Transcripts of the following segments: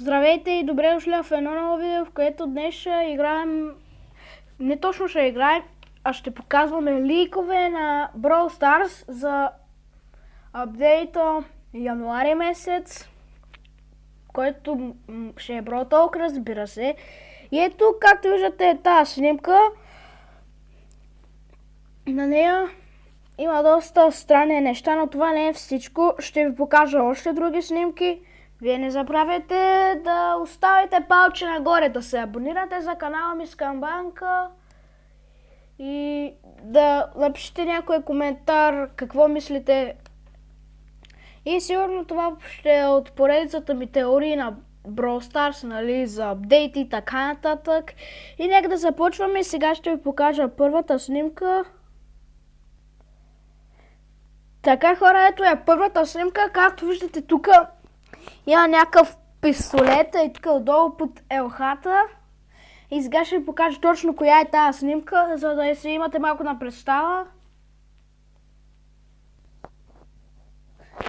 Здравейте и добре дошли в едно ново видео, в което днес ще играем, не точно ще играем, а ще показваме ликове на Brawl Stars за апдейта януари месец, който ще е Brawl Talk, разбира се. И ето, както виждате, тази снимка, на нея има доста странни неща, но това не е всичко. Ще ви покажа още други снимки. Вие не забравяйте да оставите палче нагоре, да се абонирате за канала ми Скамбанка и да напишете някой коментар какво мислите. И сигурно това ще е от поредицата ми теории на Brawl Stars, нали, за апдейти и така нататък. И нека да започваме. Сега ще ви покажа първата снимка. Така, хора, ето е първата снимка. Както виждате тук, има някакъв пистолет и тук отдолу под елхата. И сега ще ви покажа точно коя е тази снимка, за да си имате малко на представа.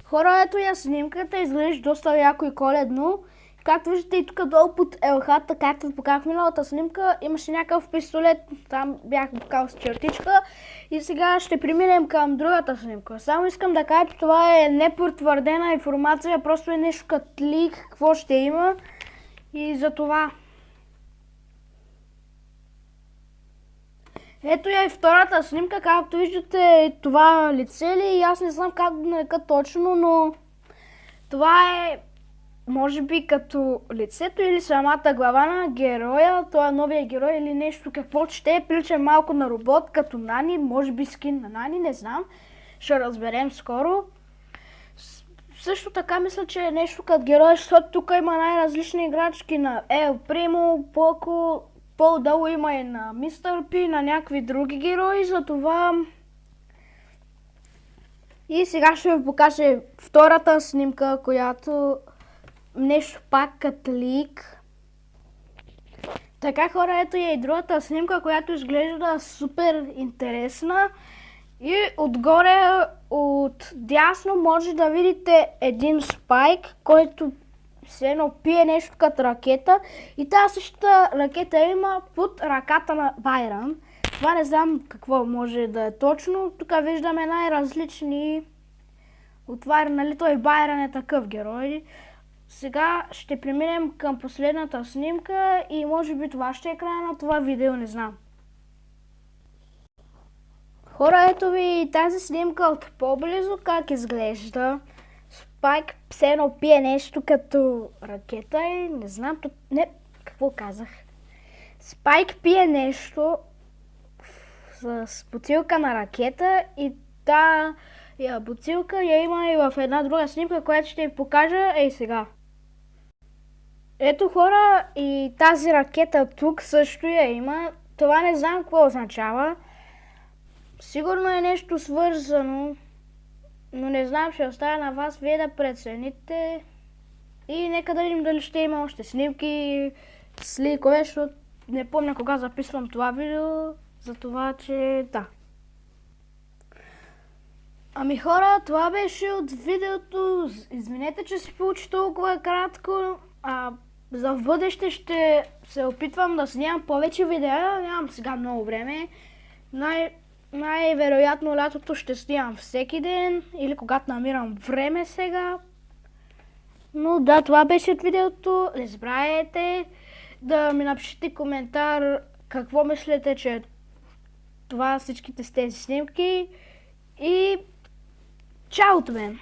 Хора, ето я снимката, изглежда доста яко и коледно. Както виждате и тук долу под елхата, както ви показах миналата снимка, имаше някакъв пистолет, там бях покал с чертичка. И сега ще преминем към другата снимка. Само искам да кажа, че това е непотвърдена информация, просто е нещо като лик, какво ще има. И за това. Ето я и втората снимка, както виждате, това лице ли, и аз не знам как да нарека точно, но това е може би като лицето или самата глава на героя, той е новия герой или нещо, какво ще е, прилича малко на робот, като Нани, може би скин на Нани, не знам, ще разберем скоро. Също така мисля, че е нещо като герой, защото тук има най-различни играчки на Ел Примо, Поко, по-долу има и на Мистер Пи, на някакви други герои, затова. И сега ще ви покажа втората снимка, която нещо пак като лик. Така, хора, ето е и другата снимка, която изглежда супер интересна. И отгоре, от дясно може да видите един спайк, който все едно пие нещо като ракета. И тази същата ракета има под ръката на Байрън. Това не знам какво може да е точно. Тук виждаме най-различни отвари, нали, той Байрън е такъв герой. Сега ще преминем към последната снимка и може би това ще е края на това видео, не знам. Хора, ето ви тази снимка от по-близо как изглежда. Спайк все едно пие нещо като ракета и не знам, не, какво казах. Спайк пие нещо с бутилка на ракета и та бутилка я има и в една друга снимка, която ще ви покажа ей сега. Ето, хора, и тази ракета тук също я има. Това не знам какво означава. Сигурно е нещо свързано, но не знам, ще оставя на вас вие да прецените. И нека да видим дали ще има още снимки с ликове, защото не помня кога записвам това видео, за това, че да. Ами, хора, това беше от видеото. Извинете, че се получи толкова кратко. За в бъдеще ще се опитвам да снимам повече видеа. Нямам сега много време. Най-вероятно лятото ще снимам всеки ден или когато намирам време сега. Но да, това беше от видеото. Не забравяйте да ми напишете коментар какво мислите, че това всичките с тези снимки. И чао от мен!